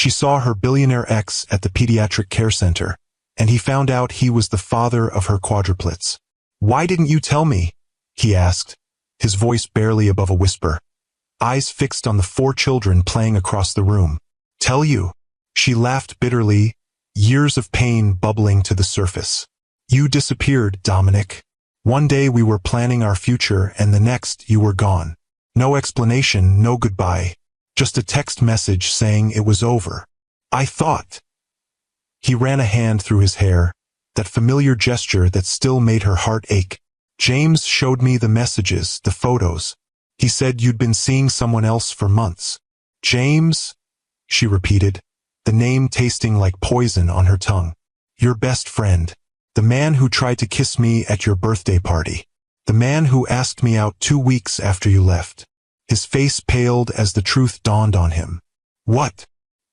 She saw her billionaire ex at the Pediatric Care Center, and he found out he was the father of her quadruplets. "Why didn't you tell me?" he asked, his voice barely above a whisper, eyes fixed on the 4 children playing across the room. "Tell you?" She laughed bitterly, years of pain bubbling to the surface. "You disappeared, Dominic. One day we were planning our future, and the next you were gone. No explanation, no goodbye. Just a text message saying it was over. I thought." He ran a hand through his hair, that familiar gesture that still made her heart ache. "James showed me the messages, the photos. He said you'd been seeing someone else for months." "James?" she repeated, the name tasting like poison on her tongue. "Your best friend. The man who tried to kiss me at your birthday party. The man who asked me out 2 weeks after you left." His face paled as the truth dawned on him. "What?"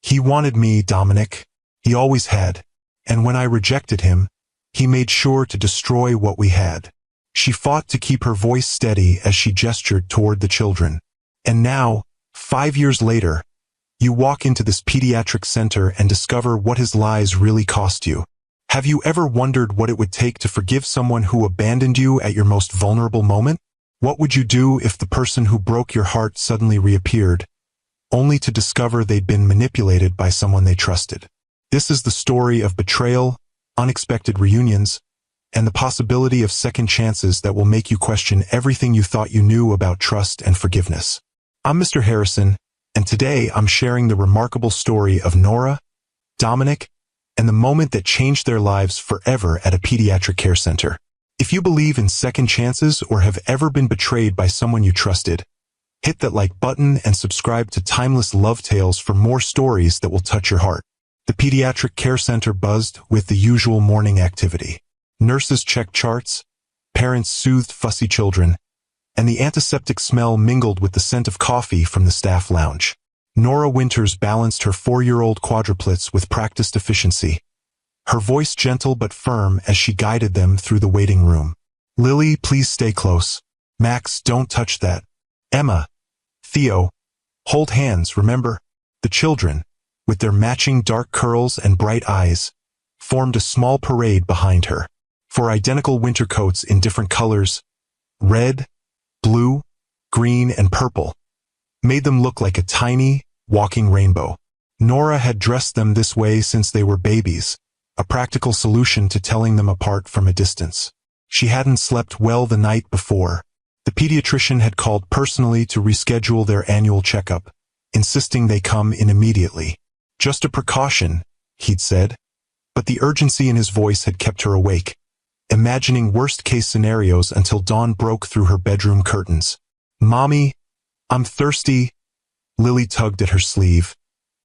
"He wanted me, Dominic. He always had. And when I rejected him, he made sure to destroy what we had." She fought to keep her voice steady as she gestured toward the children. "And now, 5 years later, you walk into this pediatric center and discover what his lies really cost you. Have you ever wondered what it would take to forgive someone who abandoned you at your most vulnerable moment? What would you do if the person who broke your heart suddenly reappeared, only to discover they'd been manipulated by someone they trusted? This is the story of betrayal, unexpected reunions, and the possibility of second chances that will make you question everything you thought you knew about trust and forgiveness. I'm Mr. Harrison, and today I'm sharing the remarkable story of Nora, Dominic, and the moment that changed their lives forever at a pediatric care center. If you believe in second chances or have ever been betrayed by someone you trusted, hit that like button and subscribe to Timeless Love Tales for more stories that will touch your heart. The pediatric care center buzzed with the usual morning activity. Nurses checked charts, parents soothed fussy children, and the antiseptic smell mingled with the scent of coffee from the staff lounge. Nora Winters balanced her 4-year-old quadruplets with practiced efficiency, her voice gentle but firm as she guided them through the waiting room. "Lily, please stay close. Max, don't touch that. Emma, Theo, hold hands, remember?" The children, with their matching dark curls and bright eyes, formed a small parade behind her. 4 identical winter coats in different colors, red, blue, green, and purple, made them look like a tiny, walking rainbow. Nora had dressed them this way since they were babies, a practical solution to telling them apart from a distance. She hadn't slept well the night before. The pediatrician had called personally to reschedule their annual checkup, insisting they come in immediately. "Just a precaution," he'd said, but the urgency in his voice had kept her awake, imagining worst-case scenarios until dawn broke through her bedroom curtains. "Mommy, I'm thirsty." Lily tugged at her sleeve,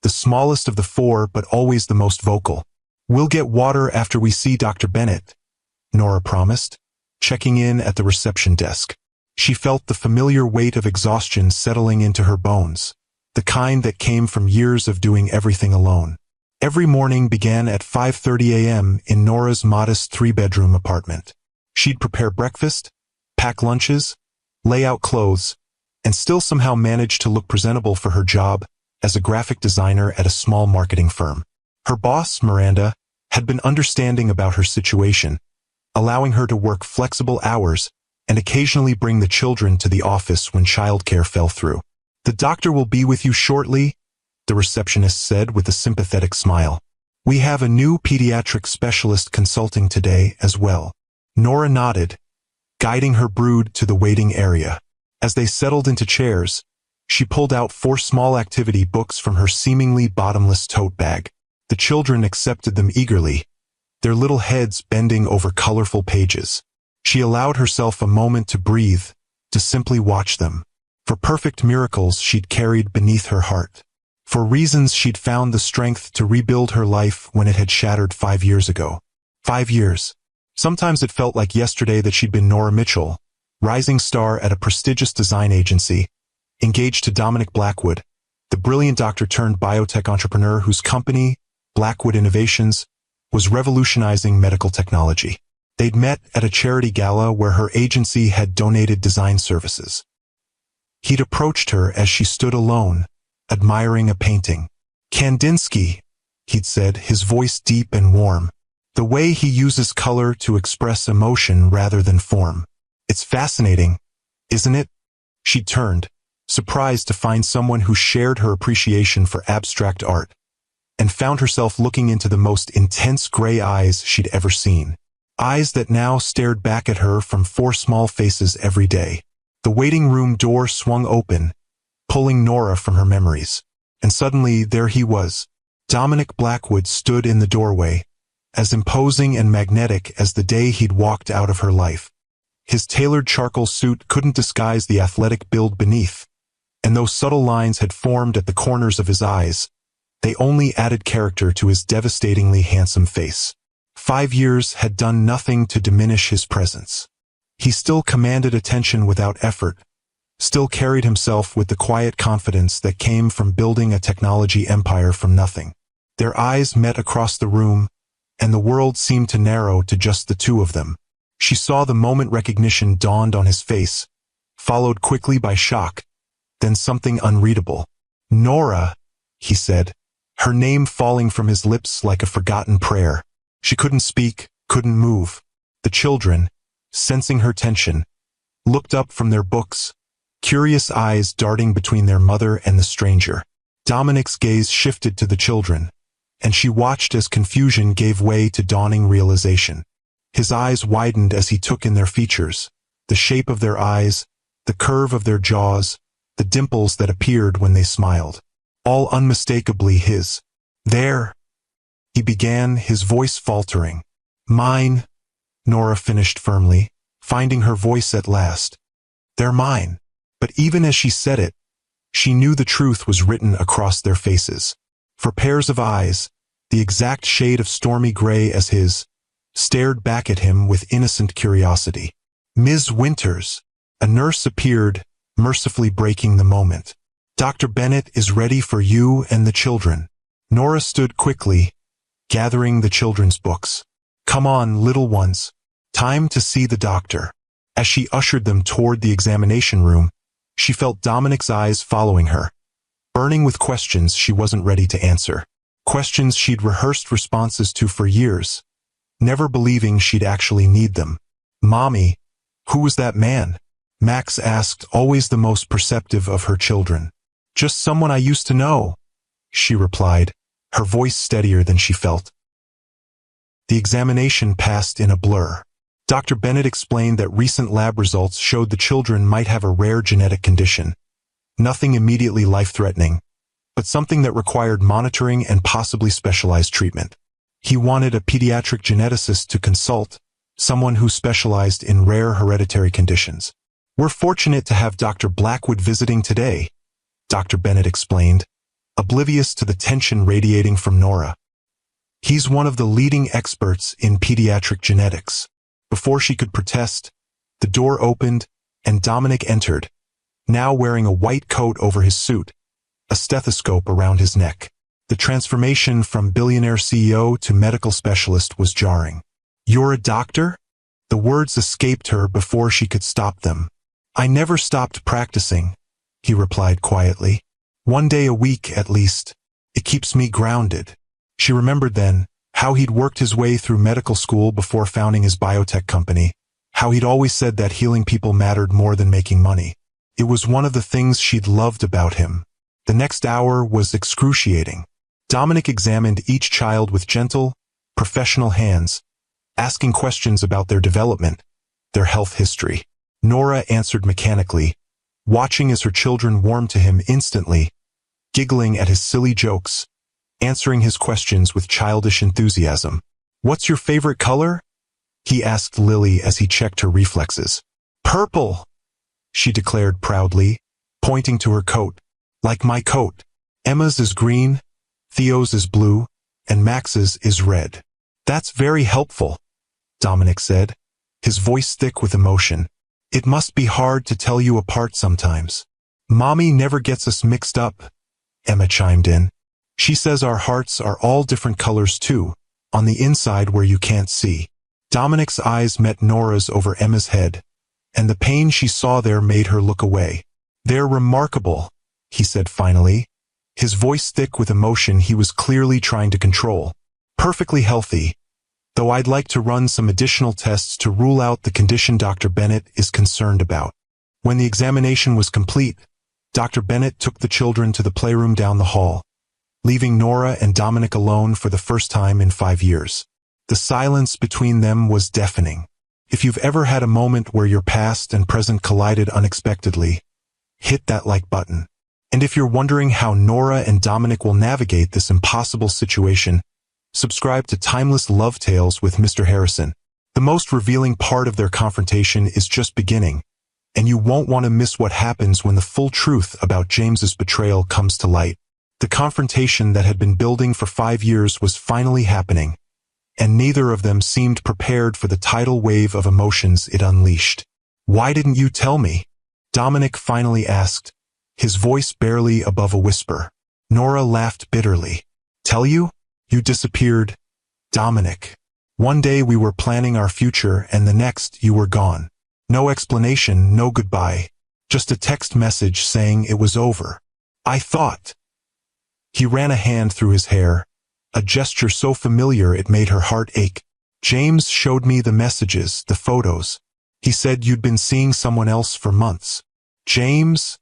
the smallest of the 4 but always the most vocal. "We'll get water after we see Dr. Bennett," Nora promised, checking in at the reception desk. She felt the familiar weight of exhaustion settling into her bones, the kind that came from years of doing everything alone. Every morning began at 5:30 a.m. in Nora's modest 3-bedroom apartment. She'd prepare breakfast, pack lunches, lay out clothes, and still somehow manage to look presentable for her job as a graphic designer at a small marketing firm. Her boss, Miranda, had been understanding about her situation, allowing her to work flexible hours and occasionally bring the children to the office when childcare fell through. "The doctor will be with you shortly," the receptionist said with a sympathetic smile. "We have a new pediatric specialist consulting today as well." Nora nodded, guiding her brood to the waiting area. As they settled into chairs, she pulled out 4 small activity books from her seemingly bottomless tote bag. The children accepted them eagerly, their little heads bending over colorful pages. She allowed herself a moment to breathe, to simply watch them. For perfect miracles she'd carried beneath her heart. For reasons she'd found the strength to rebuild her life when it had shattered 5 years ago. 5 years. Sometimes it felt like yesterday that she'd been Nora Mitchell, rising star at a prestigious design agency, engaged to Dominic Blackwood, the brilliant doctor-turned-biotech entrepreneur whose company, Blackwood Innovations, was revolutionizing medical technology. They'd met at a charity gala where her agency had donated design services. He'd approached her as she stood alone, admiring a painting. Kandinsky, he'd said, his voice deep and warm. The way he uses color to express emotion rather than form. It's fascinating, isn't it? She turned, surprised to find someone who shared her appreciation for abstract art, and found herself looking into the most intense gray eyes she'd ever seen. Eyes that now stared back at her from four small faces every day. The waiting room door swung open, pulling Nora from her memories. And suddenly there he was. Dominic Blackwood stood in the doorway, as imposing and magnetic as the day he'd walked out of her life. His tailored charcoal suit couldn't disguise the athletic build beneath, and those subtle lines had formed at the corners of his eyes. They only added character to his devastatingly handsome face. 5 years had done nothing to diminish his presence. He still commanded attention without effort, still carried himself with the quiet confidence that came from building a technology empire from nothing. Their eyes met across the room, and the world seemed to narrow to just the two of them. She saw the moment recognition dawned on his face, followed quickly by shock, then something unreadable. "Nora," he said, her name falling from his lips like a forgotten prayer. She couldn't speak, couldn't move. The children, sensing her tension, looked up from their books, curious eyes darting between their mother and the stranger. Dominic's gaze shifted to the children, and she watched as confusion gave way to dawning realization. His eyes widened as he took in their features, the shape of their eyes, the curve of their jaws, the dimples that appeared when they smiled. All unmistakably his. "There," he began, his voice faltering. "Mine," Nora finished firmly, finding her voice at last. "They're mine." But even as she said it, she knew the truth was written across their faces. For pairs of eyes, the exact shade of stormy gray as his, stared back at him with innocent curiosity. "Ms. Winters," a nurse appeared, mercifully breaking the moment. "Dr. Bennett is ready for you and the children." Nora stood quickly, gathering the children's books. "Come on, little ones. Time to see the doctor." As she ushered them toward the examination room, she felt Dominic's eyes following her, burning with questions she wasn't ready to answer. Questions she'd rehearsed responses to for years, never believing she'd actually need them. "Mommy, who was that man?" Max asked, always the most perceptive of her children. "Just someone I used to know," she replied, her voice steadier than she felt. The examination passed in a blur. Dr. Bennett explained that recent lab results showed the children might have a rare genetic condition. Nothing immediately life-threatening, but something that required monitoring and possibly specialized treatment. He wanted a pediatric geneticist to consult, someone who specialized in rare hereditary conditions. "We're fortunate to have Dr. Blackwood visiting today," Dr. Bennett explained, oblivious to the tension radiating from Nora. "He's one of the leading experts in pediatric genetics." Before she could protest, the door opened, and Dominic entered, now wearing a white coat over his suit, a stethoscope around his neck. The transformation from billionaire CEO to medical specialist was jarring. "You're a doctor?" The words escaped her before she could stop them. "I never stopped practicing," he replied quietly. "1 day a week, at least. It keeps me grounded." She remembered then how he'd worked his way through medical school before founding his biotech company, how he'd always said that healing people mattered more than making money. It was one of the things she'd loved about him. The next hour was excruciating. Dominic examined each child with gentle, professional hands, asking questions about their development, their health history. Nora answered mechanically, watching as her children warmed to him instantly, giggling at his silly jokes, answering his questions with childish enthusiasm. "What's your favorite color?" he asked Lily as he checked her reflexes. "Purple," she declared proudly, pointing to her coat. "Like my coat. Emma's is green, Theo's is blue, and Max's is red." "That's very helpful," Dominic said, his voice thick with emotion. "It must be hard to tell you apart sometimes." "Mommy never gets us mixed up," Emma chimed in. "She says our hearts are all different colors too, on the inside where you can't see." Dominic's eyes met Nora's over Emma's head, and the pain she saw there made her look away. "They're remarkable," he said finally, his voice thick with emotion he was clearly trying to control. Perfectly healthy, though I'd like to run some additional tests to rule out the condition Dr. Bennett is concerned about. When the examination was complete, Dr. Bennett took the children to the playroom down the hall, leaving Nora and Dominic alone for the first time in 5 years. The silence between them was deafening. If you've ever had a moment where your past and present collided unexpectedly, hit that like button. And if you're wondering how Nora and Dominic will navigate this impossible situation, subscribe to Timeless Love Tales with Mr. Harrison. The most revealing part of their confrontation is just beginning, and you won't want to miss what happens when the full truth about James's betrayal comes to light. The confrontation that had been building for 5 years was finally happening, and neither of them seemed prepared for the tidal wave of emotions it unleashed. "Why didn't you tell me?" Dominic finally asked, his voice barely above a whisper. Nora laughed bitterly. "Tell you? You disappeared, Dominic. One day we were planning our future and the next you were gone. No explanation, no goodbye. Just a text message saying it was over. I thought." He ran a hand through his hair, a gesture so familiar it made her heart ache. "James showed me the messages, the photos. He said you'd been seeing someone else for months." "James?"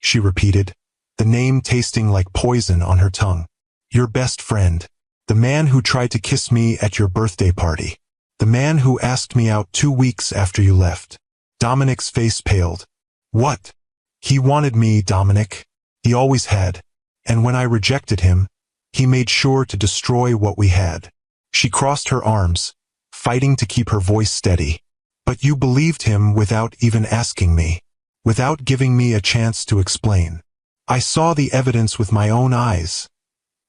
she repeated, the name tasting like poison on her tongue. "Your best friend. The man who tried to kiss me at your birthday party. The man who asked me out 2 weeks after you left." Dominic's face paled. "What?" "He wanted me, Dominic. He always had. And when I rejected him, he made sure to destroy what we had." She crossed her arms, fighting to keep her voice steady. "But you believed him without even asking me, without giving me a chance to explain." "I saw the evidence with my own eyes,"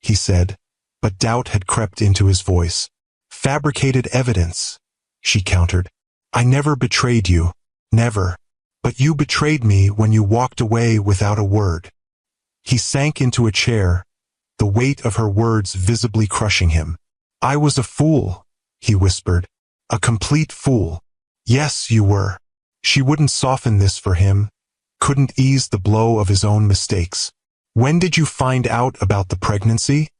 he said, but doubt had crept into his voice. "Fabricated evidence," she countered. "I never betrayed you. Never. But you betrayed me when you walked away without a word." He sank into a chair, the weight of her words visibly crushing him. "I was a fool," he whispered. "A complete fool." "Yes, you were." She wouldn't soften this for him, couldn't ease the blow of his own mistakes. "When did you find out about the pregnancy?"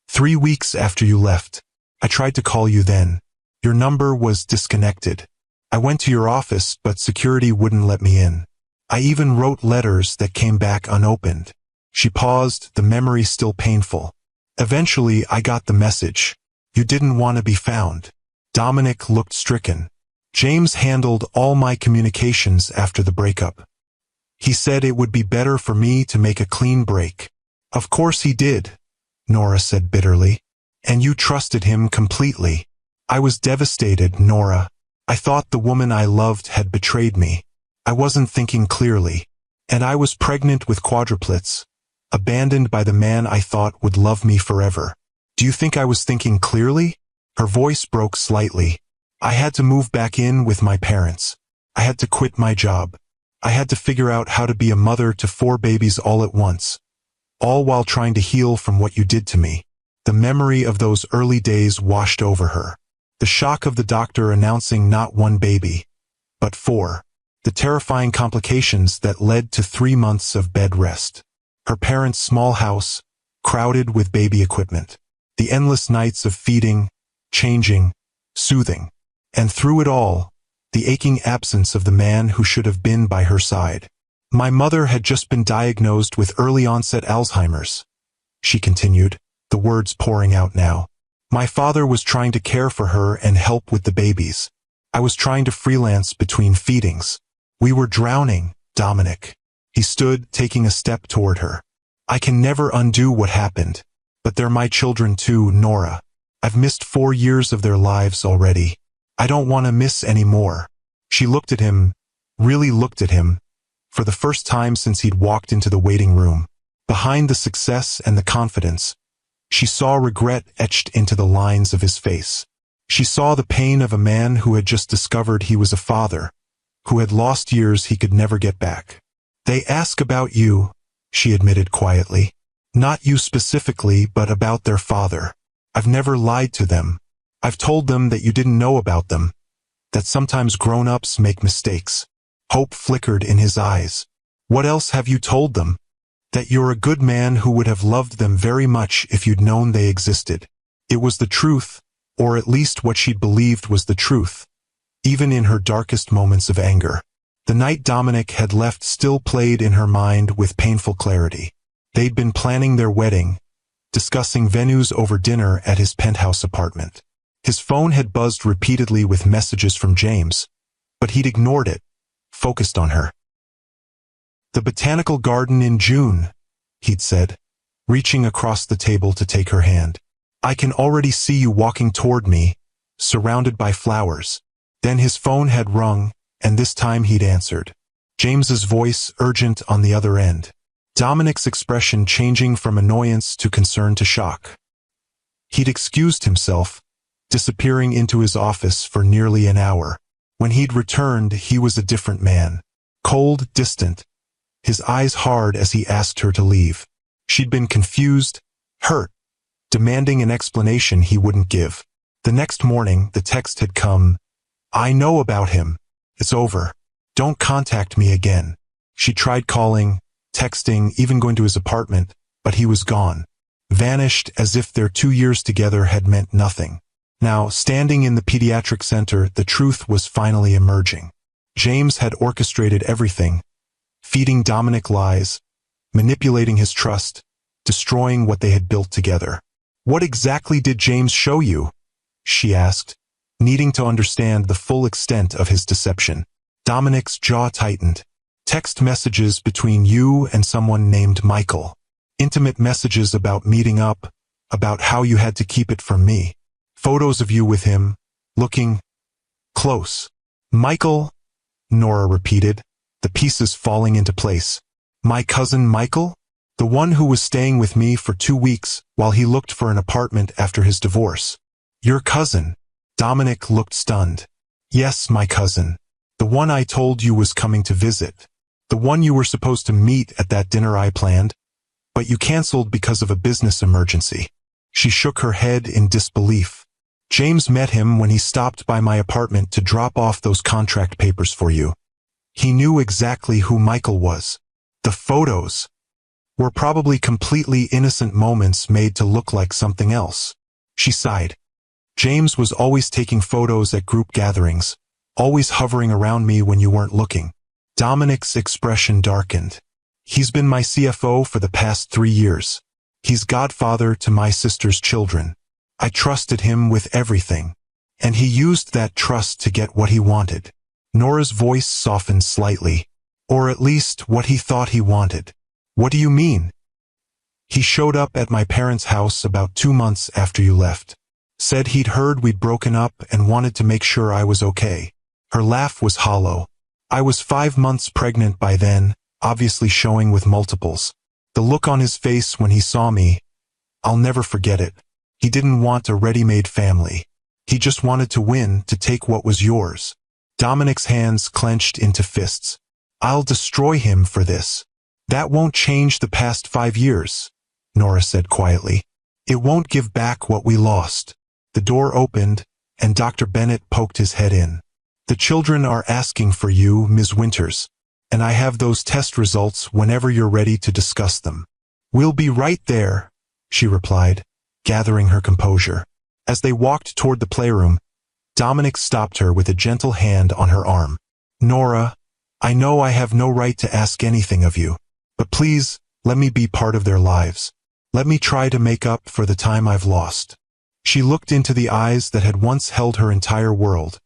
3 weeks after you left. I tried to call you then. Your number was disconnected. I went to your office, but security wouldn't let me in. I even wrote letters that came back unopened." She paused, the memory still painful. "Eventually, I got the message. You didn't want to be found." Dominic looked stricken. "James handled all my communications after the breakup. He said it would be better for me to make a clean break." "Of course he did," Nora said bitterly. "And you trusted him completely." "I was devastated, Nora. I thought the woman I loved had betrayed me. I wasn't thinking clearly. And I was pregnant with quadruplets, abandoned by the man I thought would love me forever. Do you think I was thinking clearly?" Her voice broke slightly. "I had to move back in with my parents. I had to quit my job. I had to figure out how to be a mother to 4 babies all at once, all while trying to heal from what you did to me." The memory of those early days washed over her. The shock of the doctor announcing not 1 baby, but 4. The terrifying complications that led to 3 months of bed rest. Her parents' small house, crowded with baby equipment. The endless nights of feeding, changing, soothing. And through it all, the aching absence of the man who should have been by her side. "My mother had just been diagnosed with early-onset Alzheimer's," she continued, the words pouring out now. "My father was trying to care for her and help with the babies. I was trying to freelance between feedings. We were drowning, Dominic." He stood, taking a step toward her. "I can never undo what happened. But they're my children too, Nora. I've missed 4 years of their lives already. I don't want to miss any more." She looked at him, really looked at him, for the first time since he'd walked into the waiting room. Behind the success and the confidence, she saw regret etched into the lines of his face. She saw the pain of a man who had just discovered he was a father, who had lost years he could never get back. "They ask about you," she admitted quietly. "Not you specifically, but about their father. I've never lied to them. I've told them that you didn't know about them, that sometimes grown-ups make mistakes." Hope flickered in his eyes. "What else have you told them?" That you're a good man who would have loved them very much if you'd known they existed. It was the truth, or at least what she'd believed was the truth, even in her darkest moments of anger. The night Dominic had left still played in her mind with painful clarity. They'd been planning their wedding, discussing venues over dinner at his penthouse apartment. His phone had buzzed repeatedly with messages from James, but he'd ignored it, focused on her. "The botanical garden in June," he'd said, reaching across the table to take her hand. "I can already see you walking toward me, surrounded by flowers." Then his phone had rung, and this time he'd answered. James's voice urgent on the other end. Dominic's expression changing from annoyance to concern to shock. He'd excused himself, disappearing into his office for nearly an hour. When he'd returned, he was a different man. Cold, distant, his eyes hard as he asked her to leave. She'd been confused, hurt, demanding an explanation he wouldn't give. The next morning, the text had come, "I know about him. It's over. Don't contact me again." She tried calling, texting, even going to his apartment, but he was gone. Vanished as if their 2 years together had meant nothing. Now, standing in the Pediatric Center, the truth was finally emerging. James had orchestrated everything, feeding Dominic lies, manipulating his trust, destroying what they had built together. "What exactly did James show you?" she asked, needing to understand the full extent of his deception. Dominic's jaw tightened. "Text messages between you and someone named Michael. Intimate messages about meeting up, about how you had to keep it from me. Photos of you with him, looking close." "Michael?" Nora repeated, the pieces falling into place. "My cousin Michael? The one who was staying with me for 2 weeks while he looked for an apartment after his divorce." "Your cousin?" Dominic looked stunned. "Yes, my cousin. The one I told you was coming to visit. The one you were supposed to meet at that dinner I planned, but you canceled because of a business emergency." She shook her head in disbelief. "James met him when he stopped by my apartment to drop off those contract papers for you. He knew exactly who Michael was. The photos were probably completely innocent moments made to look like something else." She sighed. "James was always taking photos at group gatherings, always hovering around me when you weren't looking." Dominic's expression darkened. "He's been my CFO for the past 3 years. He's godfather to my sister's children. I trusted him with everything. And he used that trust to get what he wanted." Nora's voice softened slightly. "Or at least what he thought he wanted." "What do you mean?" "He showed up at my parents' house about 2 months after you left. Said he'd heard we'd broken up and wanted to make sure I was okay." Her laugh was hollow. "I was 5 months pregnant by then, obviously showing with multiples. The look on his face when he saw me, I'll never forget it. He didn't want a ready-made family. He just wanted to win, to take what was yours." Dominic's hands clenched into fists. "I'll destroy him for this." "That won't change the past 5 years," Nora said quietly. "It won't give back what we lost." The door opened, and Dr. Bennett poked his head in. "The children are asking for you, Ms. Winters, and I have those test results whenever you're ready to discuss them." "We'll be right there," she replied, gathering her composure. As they walked toward the playroom, Dominic stopped her with a gentle hand on her arm. "Nora, I know I have no right to ask anything of you, but please, let me be part of their lives. Let me try to make up for the time I've lost." She looked into the eyes that had once held her entire world,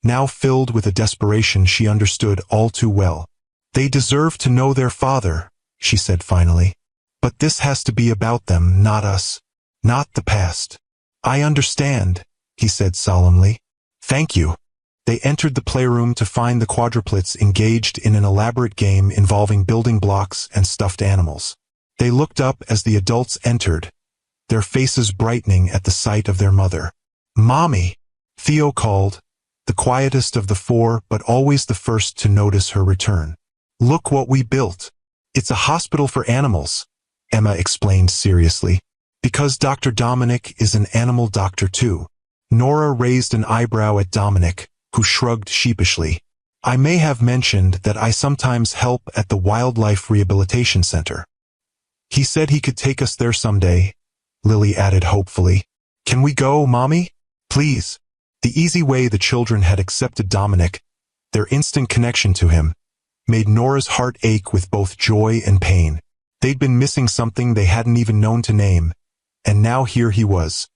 now filled with a desperation she understood all too well. "They deserve to know their father," she said finally. "But this has to be about them, not us. Not the past." "I understand," he said solemnly. "Thank you." They entered the playroom to find the quadruplets engaged in an elaborate game involving building blocks and stuffed animals. They looked up as the adults entered, their faces brightening at the sight of their mother. "Mommy," Theo called, the quietest of the 4 but always the first to notice her return. "Look what we built. It's a hospital for animals," Emma explained seriously. "Because Dr. Dominic is an animal doctor too." Nora raised an eyebrow at Dominic, who shrugged sheepishly. "I may have mentioned that I sometimes help at the Wildlife Rehabilitation Center." He said he could take us there someday, Lily added hopefully. Can we go, Mommy? Please. The easy way the children had accepted Dominic, their instant connection to him, made Nora's heart ache with both joy and pain. They'd been missing something they hadn't even known to name, and now here he was,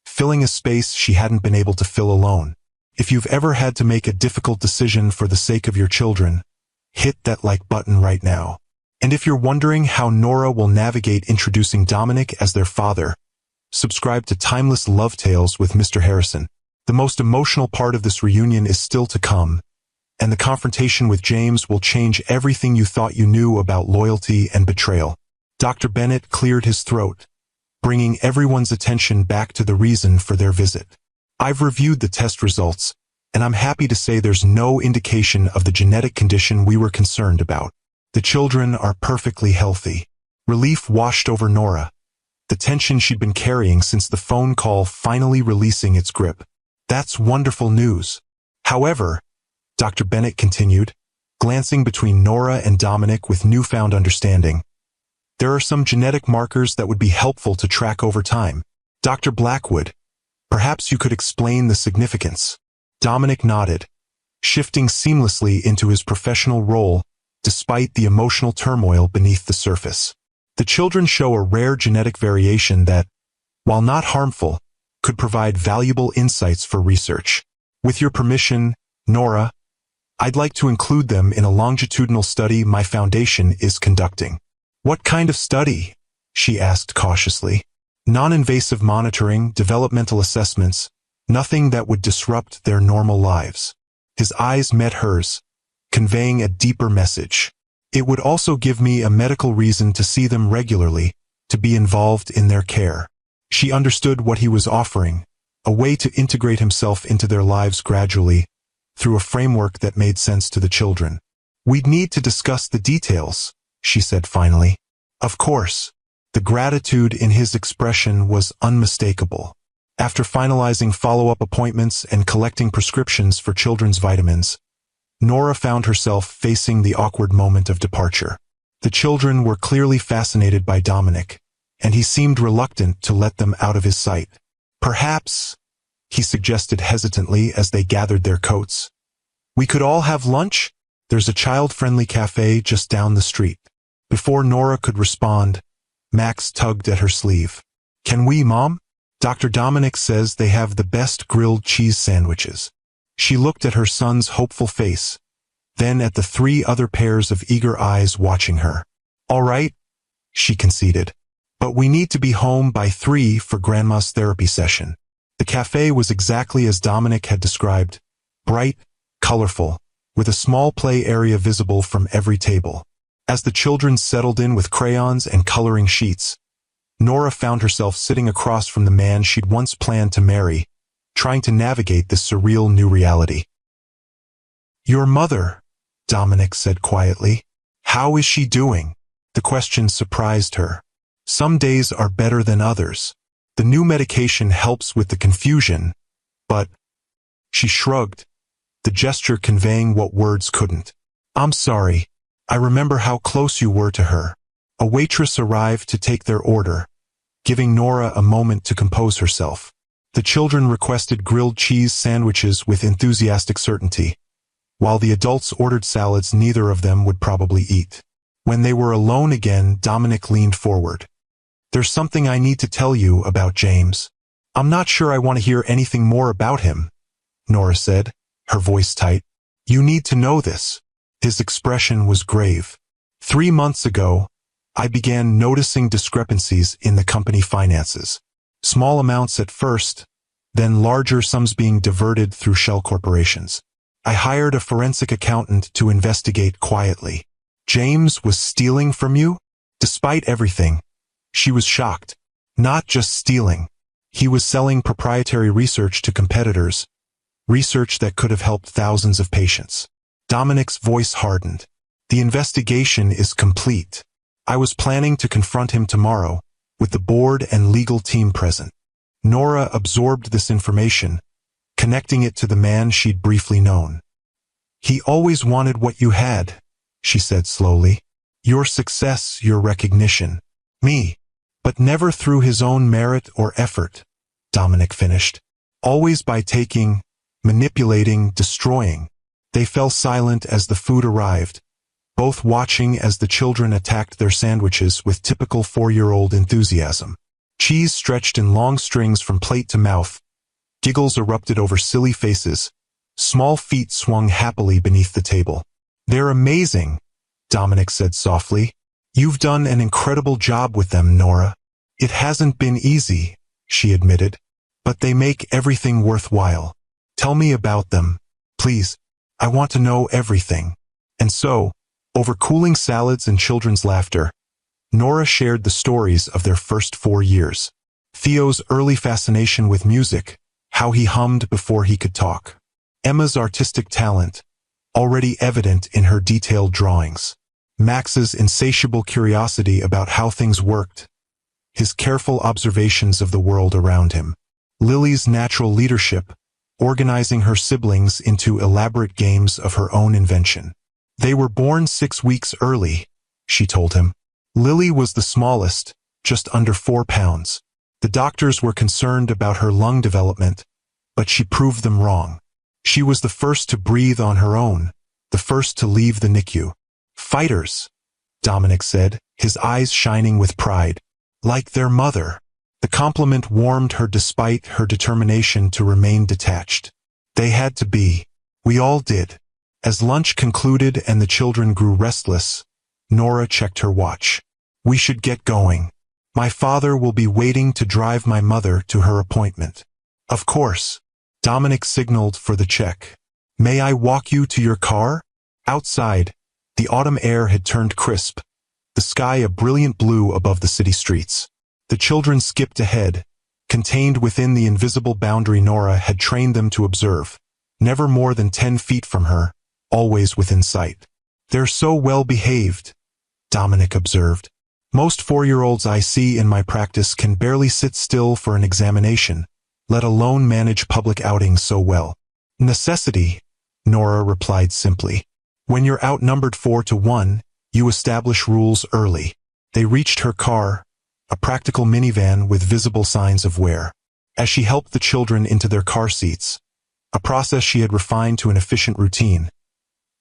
filling a space she hadn't been able to fill alone. If you've ever had to make a difficult decision for the sake of your children, hit that like button right now. And if you're wondering how Nora will navigate introducing Dominic as their father, subscribe to Timeless Love Tales with Mr. Harrison. The most emotional part of this reunion is still to come, and the confrontation with James will change everything you thought you knew about loyalty and betrayal. Dr. Bennett cleared his throat, bringing everyone's attention back to the reason for their visit. I've reviewed the test results, and I'm happy to say there's no indication of the genetic condition we were concerned about. The children are perfectly healthy. Relief washed over Nora, the tension she'd been carrying since the phone call finally releasing its grip. That's wonderful news. However, Dr. Bennett continued, glancing between Nora and Dominic with newfound understanding, there are some genetic markers that would be helpful to track over time. Dr. Blackwood, perhaps you could explain the significance. Dominic nodded, shifting seamlessly into his professional role despite the emotional turmoil beneath the surface. The children show a rare genetic variation that, while not harmful, could provide valuable insights for research. With your permission, Nora, I'd like to include them in a longitudinal study my foundation is conducting. What kind of study? She asked cautiously. Non-invasive monitoring, developmental assessments, nothing that would disrupt their normal lives. His eyes met hers, conveying a deeper message. It would also give me a medical reason to see them regularly, to be involved in their care. She understood what he was offering, a way to integrate himself into their lives gradually, through a framework that made sense to the children. We'd need to discuss the details, she said finally. Of course. The gratitude in his expression was unmistakable. After finalizing follow-up appointments and collecting prescriptions for children's vitamins, Nora found herself facing the awkward moment of departure. The children were clearly fascinated by Dominic, and he seemed reluctant to let them out of his sight. Perhaps, he suggested hesitantly as they gathered their coats, we could all have lunch? There's a child-friendly cafe just down the street. Before Nora could respond, Max tugged at her sleeve. Can we, Mom? Dr. Dominic says they have the best grilled cheese sandwiches. She looked at her son's hopeful face, then at the three other pairs of eager eyes watching her. All right, she conceded. But we need to be home by 3 for Grandma's therapy session. The cafe was exactly as Dominic had described, bright, colorful, with a small play area visible from every table. As the children settled in with crayons and coloring sheets, Nora found herself sitting across from the man she'd once planned to marry, trying to navigate this surreal new reality. Your mother, Dominic said quietly. How is she doing? The question surprised her. Some days are better than others. The new medication helps with the confusion, but... She shrugged, the gesture conveying what words couldn't. I'm sorry. I remember how close you were to her. A waitress arrived to take their order, giving Nora a moment to compose herself. The children requested grilled cheese sandwiches with enthusiastic certainty, while the adults ordered salads neither of them would probably eat. When they were alone again, Dominic leaned forward. There's something I need to tell you about James. I'm not sure I want to hear anything more about him, Nora said, her voice tight. You need to know this. His expression was grave. 3 months ago, I began noticing discrepancies in the company finances. Small amounts at first, then larger sums being diverted through shell corporations. I hired a forensic accountant to investigate quietly. James was stealing from you? Despite everything, she was shocked. Not just stealing. He was selling proprietary research to competitors, research that could have helped thousands of patients. Dominic's voice hardened. The investigation is complete. I was planning to confront him tomorrow, with the board and legal team present. Nora absorbed this information, connecting it to the man she'd briefly known. He always wanted what you had, she said slowly. Your success, your recognition. Me. But never through his own merit or effort, Dominic finished. Always by taking, manipulating, destroying. They fell silent as the food arrived, both watching as the children attacked their sandwiches with typical 4-year-old enthusiasm. Cheese stretched in long strings from plate to mouth. Giggles erupted over silly faces. Small feet swung happily beneath the table. They're amazing, Dominic said softly. You've done an incredible job with them, Nora. It hasn't been easy, she admitted, but they make everything worthwhile. Tell me about them, please. I want to know everything. And so, over cooling salads and children's laughter, Nora shared the stories of their first 4 years. Theo's early fascination with music, how he hummed before he could talk. Emma's artistic talent, already evident in her detailed drawings. Max's insatiable curiosity about how things worked. His careful observations of the world around him. Lily's natural leadership, organizing her siblings into elaborate games of her own invention. They were born 6 weeks early, she told him. Lily was the smallest, just under 4 pounds. The doctors were concerned about her lung development, but she proved them wrong. She was the first to breathe on her own, the first to leave the NICU. Fighters, Dominic said, his eyes shining with pride. Like their mother. The compliment warmed her despite her determination to remain detached. They had to be. We all did. As lunch concluded and the children grew restless, Nora checked her watch. We should get going. My father will be waiting to drive my mother to her appointment. Of course. Dominic signaled for the check. May I walk you to your car? Outside, the autumn air had turned crisp, the sky a brilliant blue above the city streets. The children skipped ahead, contained within the invisible boundary Nora had trained them to observe, never more than 10 feet from her, always within sight. They're so well behaved, Dominic observed. Most 4-year-olds I see in my practice can barely sit still for an examination, let alone manage public outings so well. Necessity, Nora replied simply. When you're outnumbered 4-1, you establish rules early. They reached her car, a practical minivan with visible signs of wear. As she helped the children into their car seats, a process she had refined to an efficient routine,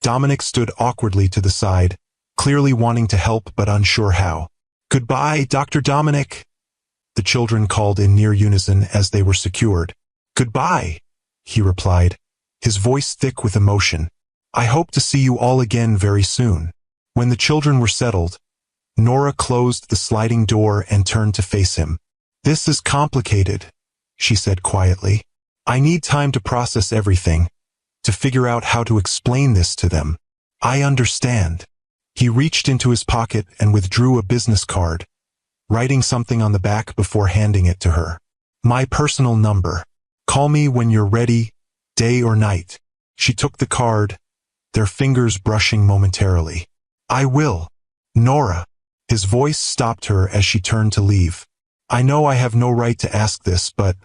Dominic stood awkwardly to the side, clearly wanting to help but unsure how. Goodbye, Dr. Dominic, the children called in near unison as they were secured. Goodbye, he replied, his voice thick with emotion. I hope to see you all again very soon. When the children were settled, Nora closed the sliding door and turned to face him. This is complicated, she said quietly. I need time to process everything, to figure out how to explain this to them. I understand. He reached into his pocket and withdrew a business card, writing something on the back before handing it to her. My personal number. Call me when you're ready, day or night. She took the card, their fingers brushing momentarily. I will. Nora. His voice stopped her as she turned to leave. I know I have no right to ask this, but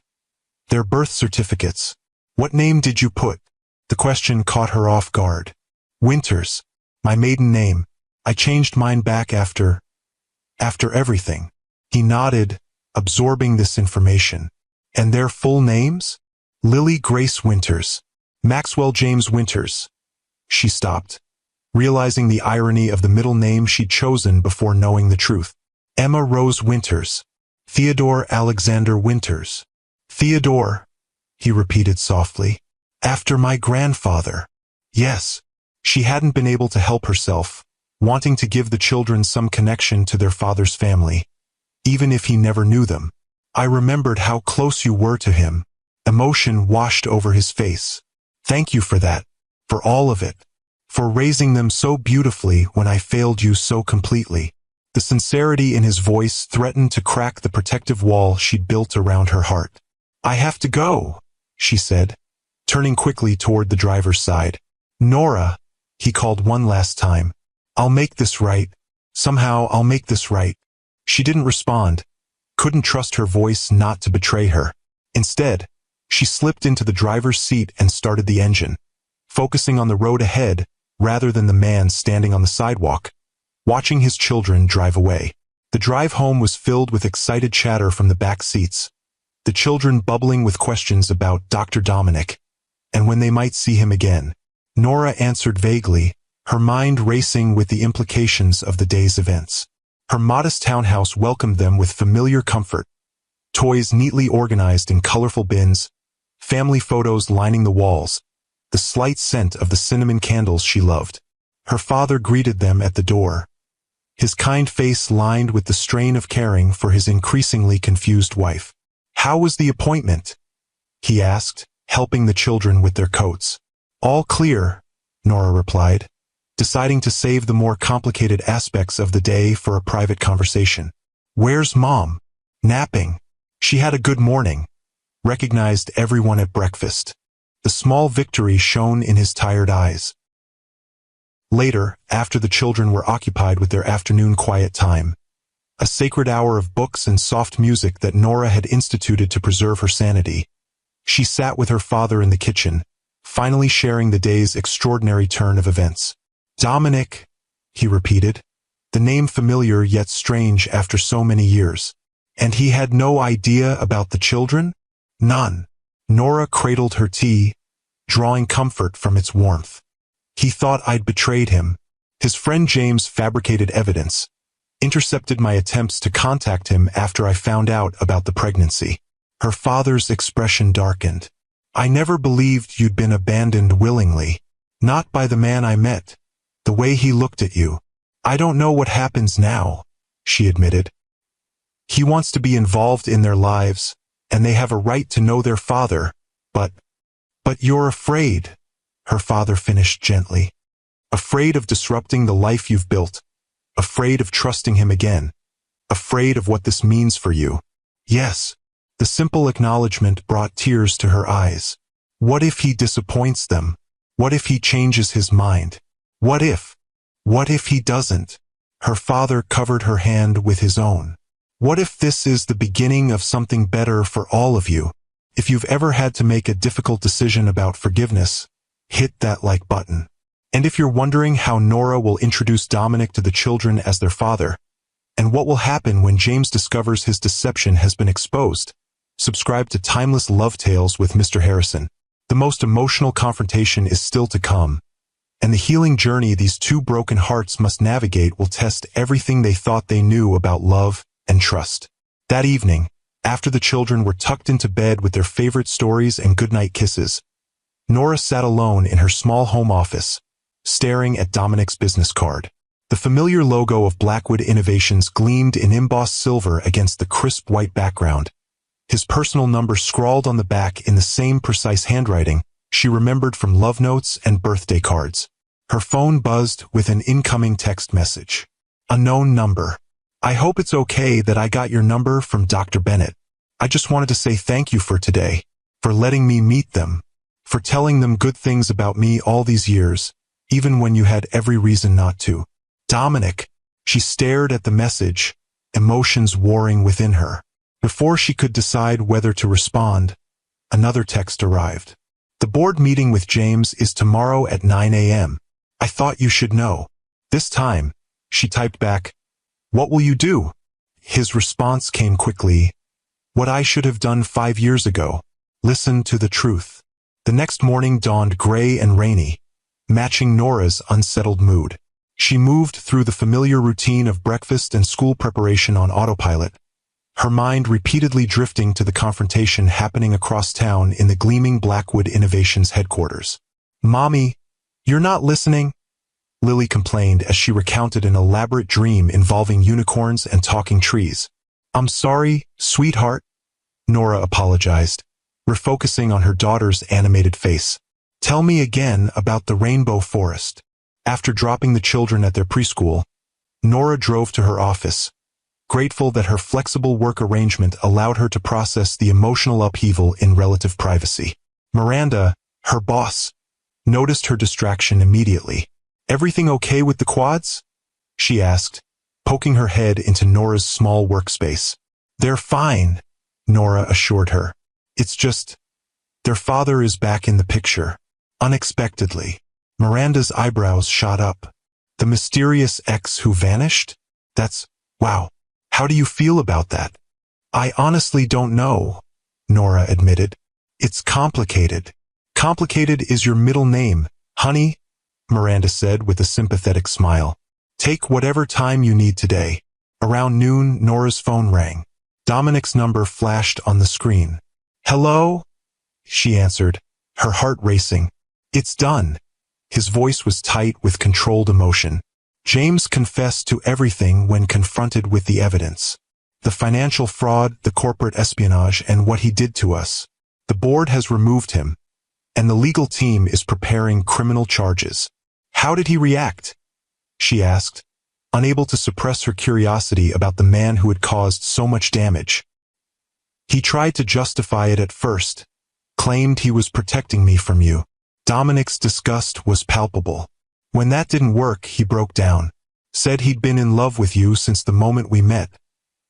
their birth certificates. What name did you put? The question caught her off guard. Winters. My maiden name. I changed mine back after everything. He nodded, absorbing this information. And their full names? Lily Grace Winters. Maxwell James Winters. She stopped, realizing the irony of the middle name she'd chosen before knowing the truth. Emma Rose Winters. Theodore Alexander Winters. Theodore, he repeated softly. After my grandfather. Yes. She hadn't been able to help herself, wanting to give the children some connection to their father's family, even if he never knew them. I remembered how close you were to him. Emotion washed over his face. Thank you for that. For all of it. For raising them so beautifully when I failed you so completely. The sincerity in his voice threatened to crack the protective wall she'd built around her heart. I have to go, she said, turning quickly toward the driver's side. Nora, he called one last time. I'll make this right. Somehow I'll make this right. She didn't respond, couldn't trust her voice not to betray her. Instead, she slipped into the driver's seat and started the engine, focusing on the road ahead rather than the man standing on the sidewalk, watching his children drive away. The drive home was filled with excited chatter from the back seats, the children bubbling with questions about Dr. Dominic, and when they might see him again. Nora answered vaguely, her mind racing with the implications of the day's events. Her modest townhouse welcomed them with familiar comfort, toys neatly organized in colorful bins, family photos lining the walls, the slight scent of the cinnamon candles she loved. Her father greeted them at the door, his kind face lined with the strain of caring for his increasingly confused wife. "How was the appointment?" he asked, helping the children with their coats. "All clear," Nora replied, deciding to save the more complicated aspects of the day for a private conversation. "Where's Mom?" "Napping. She had a good morning," recognized everyone at breakfast. The small victory shone in his tired eyes. Later, after the children were occupied with their afternoon quiet time, a sacred hour of books and soft music that Nora had instituted to preserve her sanity, she sat with her father in the kitchen, finally sharing the day's extraordinary turn of events. "Dominic," he repeated, the name familiar yet strange after so many years. "And he had no idea about the children?" "None." Nora cradled her tea, drawing comfort from its warmth. "He thought I'd betrayed him. His friend James fabricated evidence, intercepted my attempts to contact him after I found out about the pregnancy." Her father's expression darkened. "I never believed you'd been abandoned willingly. Not by the man I met. The way he looked at you. I don't know what happens now," she admitted. "He wants to be involved in their lives, and they have a right to know their father, but you're afraid," her father finished gently. "Afraid of disrupting the life you've built, afraid of trusting him again, afraid of what this means for you." "Yes." The simple acknowledgement brought tears to her eyes. What if he disappoints them? What if he changes his mind? What if he doesn't? Her father covered her hand with his own. What if this is the beginning of something better for all of you? If you've ever had to make a difficult decision about forgiveness, hit that like button. And if you're wondering how Nora will introduce Dominic to the children as their father, and what will happen when James discovers his deception has been exposed, subscribe to Timeless Love Tales with Mr. Harrison. The most emotional confrontation is still to come, and the healing journey these two broken hearts must navigate will test everything they thought they knew about love and trust. That evening, after the children were tucked into bed with their favorite stories and goodnight kisses, Nora sat alone in her small home office, staring at Dominic's business card. The familiar logo of Blackwood Innovations gleamed in embossed silver against the crisp white background. His personal number scrawled on the back in the same precise handwriting she remembered from love notes and birthday cards. Her phone buzzed with an incoming text message. "Unknown number. I hope it's okay that I got your number from Dr. Bennett. I just wanted to say thank you for today, for letting me meet them, for telling them good things about me all these years, even when you had every reason not to. Dominic." She stared at the message, emotions warring within her. Before she could decide whether to respond, another text arrived. "The board meeting with James is tomorrow at 9 a.m. I thought you should know." This time, she typed back, "What will you do?" His response came quickly. "What I should have done 5 years ago. Listen to the truth." The next morning dawned gray and rainy, matching Nora's unsettled mood. She moved through the familiar routine of breakfast and school preparation on autopilot, her mind repeatedly drifting to the confrontation happening across town in the gleaming Blackwood Innovations headquarters. "Mommy, you're not listening," Lily complained as she recounted an elaborate dream involving unicorns and talking trees. "I'm sorry, sweetheart," Nora apologized, refocusing on her daughter's animated face. "Tell me again about the rainbow forest." After dropping the children at their preschool, Nora drove to her office, grateful that her flexible work arrangement allowed her to process the emotional upheaval in relative privacy. Miranda, her boss, noticed her distraction immediately. "Everything okay with the quads?" she asked, poking her head into Nora's small workspace. "They're fine," Nora assured her. "It's just, their father is back in the picture." Unexpectedly, Miranda's eyebrows shot up. "The mysterious ex who vanished? Wow. How do you feel about that? I honestly don't know, Nora admitted. It's complicated. Complicated is your middle name, honey, Miranda said with a sympathetic smile. Take whatever time you need today. Around noon, Nora's phone rang. Dominic's number flashed on the screen. Hello? She answered, her heart racing. It's done. His voice was tight with controlled emotion. James confessed to everything when confronted with the evidence. The financial fraud, the corporate espionage, and what he did to us. The board has removed him, and the legal team is preparing criminal charges. How did he react? She asked, unable to suppress her curiosity about the man who had caused so much damage. He tried to justify it at first, claimed he was protecting me from you. Dominic's disgust was palpable. When that didn't work, he broke down, said he'd been in love with you since the moment we met,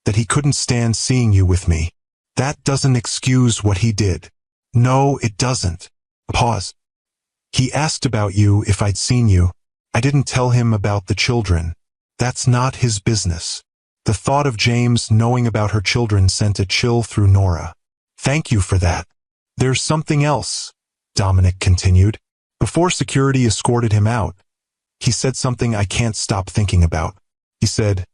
that he couldn't stand seeing you with me. That doesn't excuse what he did. No, it doesn't. Pause. He asked about you if I'd seen you. I didn't tell him about the children. That's not his business. The thought of James knowing about her children sent a chill through Nora. Thank you for that. There's something else, Dominic continued. Before security escorted him out, he said something I can't stop thinking about. He said,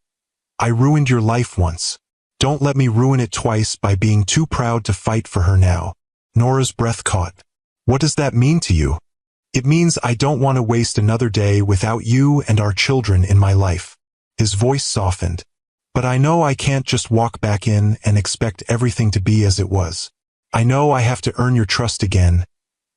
I ruined your life once. Don't let me ruin it twice by being too proud to fight for her now. Nora's breath caught. What does that mean to you? It means I don't want to waste another day without you and our children in my life. His voice softened. But I know I can't just walk back in and expect everything to be as it was. I know I have to earn your trust again,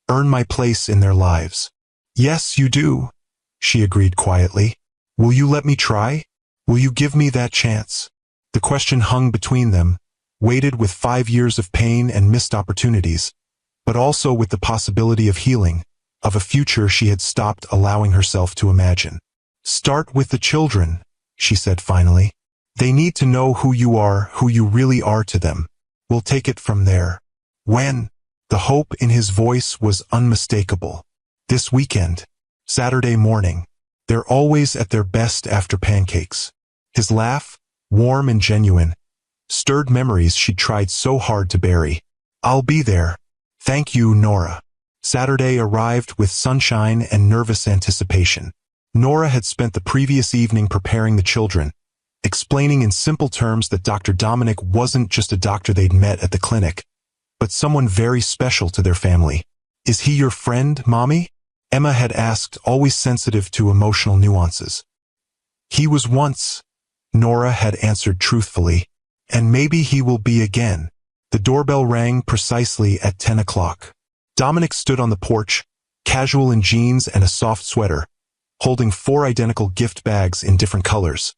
earn my place in their lives. Yes, you do, she agreed quietly. Will you let me try? Will you give me that chance? The question hung between them, weighted with 5 years of pain and missed opportunities, but also with the possibility of healing, of a future she had stopped allowing herself to imagine. Start with the children, she said finally. They need to know who you really are to them. We'll take it from there. When? The hope in his voice was unmistakable. This weekend. Saturday morning. They're always at their best after pancakes. His laugh, warm and genuine, stirred memories she'd tried so hard to bury. I'll be there. Thank you, Nora. Saturday arrived with sunshine and nervous anticipation. Nora had spent the previous evening preparing the children, explaining in simple terms that Dr. Dominic wasn't just a doctor they'd met at the clinic, but someone very special to their family. Is he your friend, Mommy? Emma had asked, always sensitive to emotional nuances. He was once, Nora had answered truthfully, and maybe he will be again. The doorbell rang precisely at 10 o'clock. Dominic stood on the porch, casual in jeans and a soft sweater, holding 4 identical gift bags in different colors.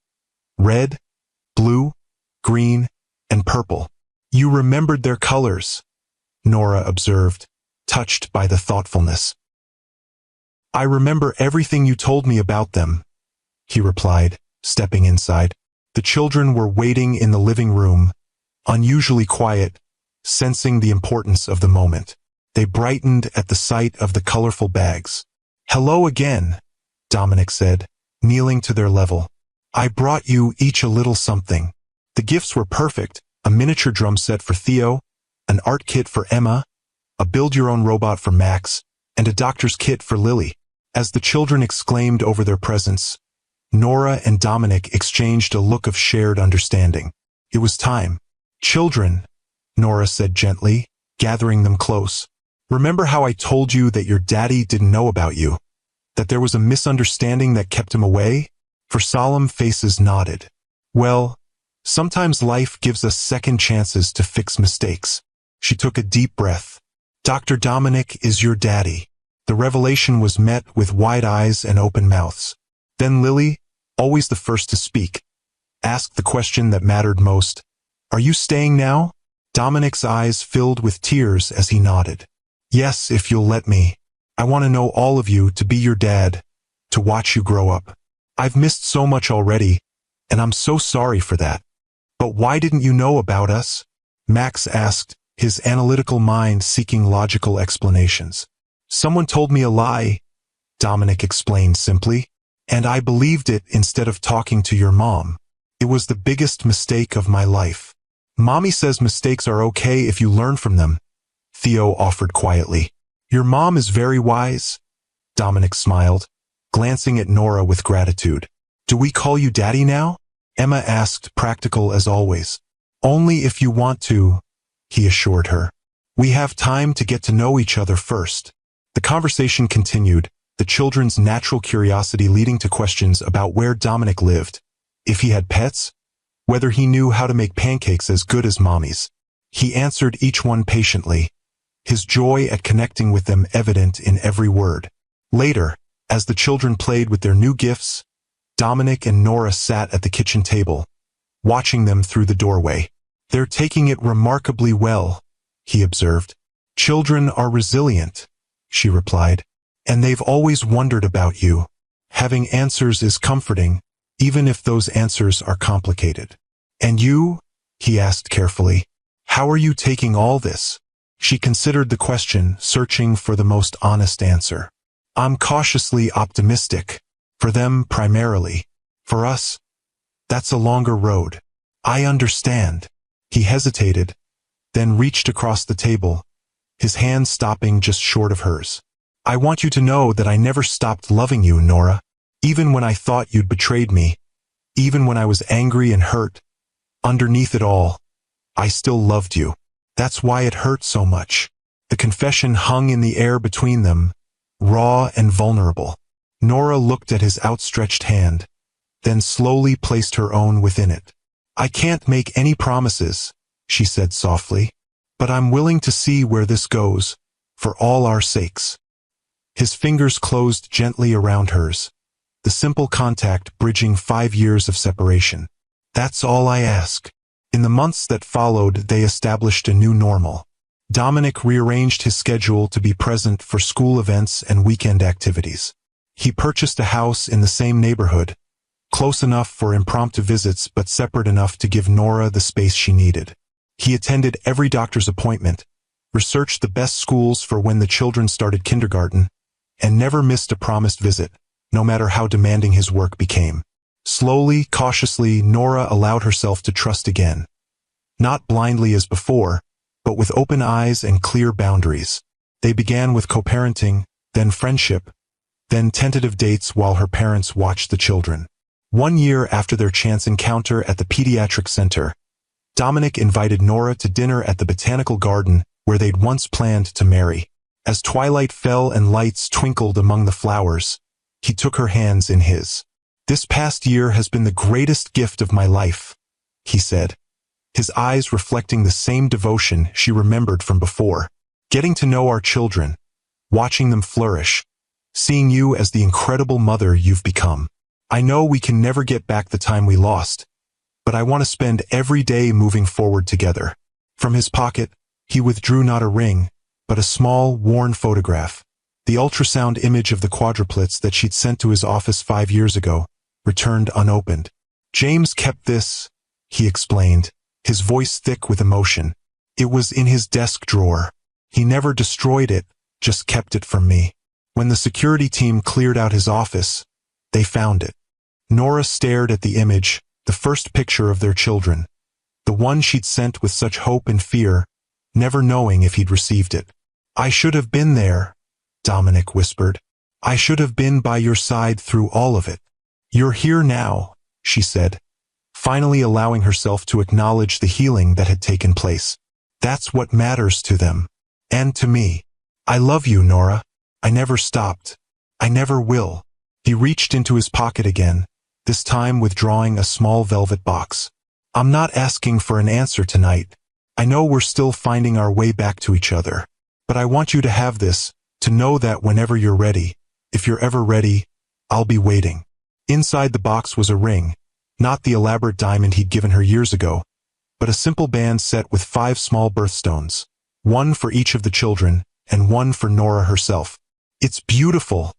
Red, blue, green, and purple. You remembered their colors, Nora observed, touched by the thoughtfulness. I remember everything you told me about them, he replied, stepping inside. The children were waiting in the living room, unusually quiet, sensing the importance of the moment. They brightened at the sight of the colorful bags. Hello again, Dominic said, kneeling to their level. I brought you each a little something. The gifts were perfect, a miniature drum set for Theo, an art kit for Emma, a build-your-own robot for Max, and a doctor's kit for Lily. As the children exclaimed over their presents, Nora and Dominic exchanged a look of shared understanding. It was time. Children, Nora said gently, gathering them close. Remember how I told you that your daddy didn't know about you? That there was a misunderstanding that kept him away? For solemn faces nodded. Well, sometimes life gives us second chances to fix mistakes. She took a deep breath. Dr. Dominic is your daddy. The revelation was met with wide eyes and open mouths. Then Lily, always the first to speak, asked the question that mattered most. Are you staying now? Dominic's eyes filled with tears as he nodded. Yes, if you'll let me. I want to know all of you, to be your dad, to watch you grow up. I've missed so much already, and I'm so sorry for that. But why didn't you know about us? Max asked, his analytical mind seeking logical explanations. Someone told me a lie, Dominic explained simply, and I believed it instead of talking to your mom. It was the biggest mistake of my life. Mommy says mistakes are okay if you learn from them, Theo offered quietly. Your mom is very wise, Dominic smiled, glancing at Nora with gratitude. Do we call you Daddy now? Emma asked, practical as always. Only if you want to, he assured her. We have time to get to know each other first. The conversation continued, the children's natural curiosity leading to questions about where Dominic lived, if he had pets, whether he knew how to make pancakes as good as Mommy's. He answered each one patiently, his joy at connecting with them evident in every word. Later, as the children played with their new gifts, Dominic and Nora sat at the kitchen table, watching them through the doorway. They're taking it remarkably well, he observed. Children are resilient, she replied, and they've always wondered about you. Having answers is comforting, even if those answers are complicated. And you? He asked carefully. How are you taking all this? She considered the question, searching for the most honest answer. I'm cautiously optimistic. For them, primarily. For us, that's a longer road. I understand. He hesitated, then reached across the table, his hand stopping just short of hers. I want you to know that I never stopped loving you, Nora. Even when I thought you'd betrayed me, even when I was angry and hurt, underneath it all, I still loved you. That's why it hurt so much. The confession hung in the air between them, raw and vulnerable. Nora looked at his outstretched hand, then slowly placed her own within it. I can't make any promises, she said softly, but I'm willing to see where this goes, for all our sakes. His fingers closed gently around hers, the simple contact bridging 5 years of separation. That's all I ask. In the months that followed, they established a new normal. Dominic rearranged his schedule to be present for school events and weekend activities. He purchased a house in the same neighborhood, close enough for impromptu visits but separate enough to give Nora the space she needed. He attended every doctor's appointment, researched the best schools for when the children started kindergarten, and never missed a promised visit, no matter how demanding his work became. Slowly, cautiously, Nora allowed herself to trust again. Not blindly as before, but with open eyes and clear boundaries. They began with co-parenting, then friendship, then tentative dates while her parents watched the children. 1 year after their chance encounter at the Pediatric Center, Dominic invited Nora to dinner at the botanical garden where they'd once planned to marry. As twilight fell and lights twinkled among the flowers, he took her hands in his. This past year has been the greatest gift of my life, he said, his eyes reflecting the same devotion she remembered from before. Getting to know our children, watching them flourish, seeing you as the incredible mother you've become. I know we can never get back the time we lost, but I want to spend every day moving forward together. From his pocket, he withdrew not a ring, but a small, worn photograph. The ultrasound image of the quadruplets that she'd sent to his office 5 years ago, returned unopened. James kept this, he explained, his voice thick with emotion. It was in his desk drawer. He never destroyed it, just kept it from me. When the security team cleared out his office, they found it. Nora stared at the image, the first picture of their children, the one she'd sent with such hope and fear, never knowing if he'd received it. I should have been there, Dominic whispered. I should have been by your side through all of it. You're here now, she said, finally allowing herself to acknowledge the healing that had taken place. That's what matters to them. And to me. I love you, Nora. I never stopped. I never will. He reached into his pocket again, this time withdrawing a small velvet box. I'm not asking for an answer tonight. I know we're still finding our way back to each other. But I want you to have this, to know that whenever you're ready, if you're ever ready, I'll be waiting. Inside the box was a ring, not the elaborate diamond he'd given her years ago, but a simple band set with 5 small birthstones, one for each of the children, and one for Nora herself. It's beautiful,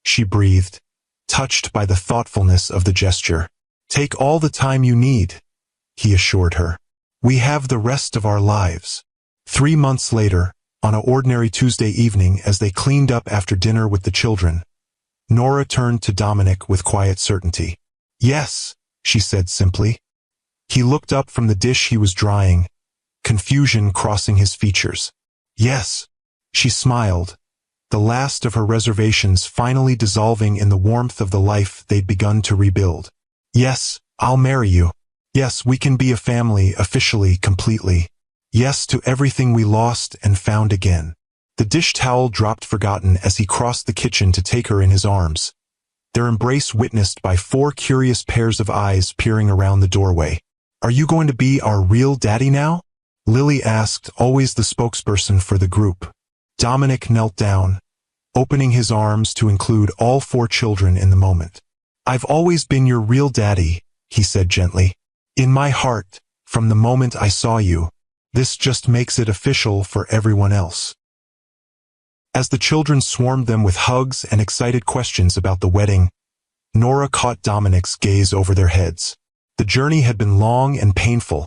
she breathed, touched by the thoughtfulness of the gesture. Take all the time you need, he assured her. We have the rest of our lives. 3 months later, on an ordinary Tuesday evening as they cleaned up after dinner with the children, Nora turned to Dominic with quiet certainty. Yes, she said simply. He looked up from the dish he was drying, confusion crossing his features. Yes, she smiled, the last of her reservations finally dissolving in the warmth of the life they'd begun to rebuild. Yes, I'll marry you. Yes, we can be a family, officially, completely. Yes to everything we lost and found again. The dish towel dropped forgotten as he crossed the kitchen to take her in his arms, their embrace witnessed by 4 curious pairs of eyes peering around the doorway. Are you going to be our real daddy now? Lily asked, always the spokesperson for the group. Dominic knelt down, opening his arms to include all 4 children in the moment. I've always been your real daddy, he said gently. In my heart, from the moment I saw you. This just makes it official for everyone else. As the children swarmed them with hugs and excited questions about the wedding, Nora caught Dominic's gaze over their heads. The journey had been long and painful,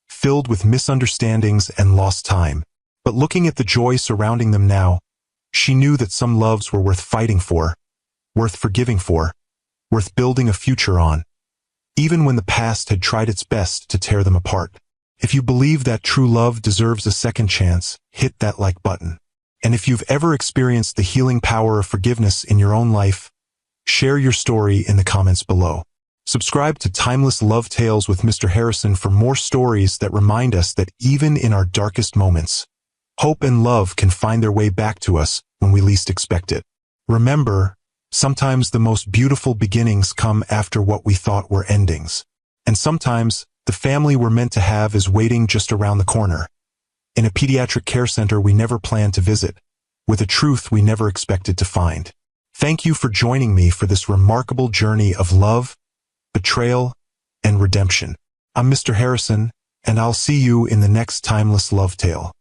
filled with misunderstandings and lost time. But looking at the joy surrounding them now, she knew that some loves were worth fighting for, worth forgiving for, worth building a future on, even when the past had tried its best to tear them apart. If you believe that true love deserves a second chance, hit that like button. And if you've ever experienced the healing power of forgiveness in your own life, share your story in the comments below. Subscribe to Timeless Love Tales with Mr. Harrison for more stories that remind us that even in our darkest moments, hope and love can find their way back to us when we least expect it. Remember, sometimes the most beautiful beginnings come after what we thought were endings. And sometimes, the family we're meant to have is waiting just around the corner, in a pediatric care center we never planned to visit, with a truth we never expected to find. Thank you for joining me for this remarkable journey of love, betrayal, and redemption. I'm Mr. Harrison, and I'll see you in the next Timeless Love Tale.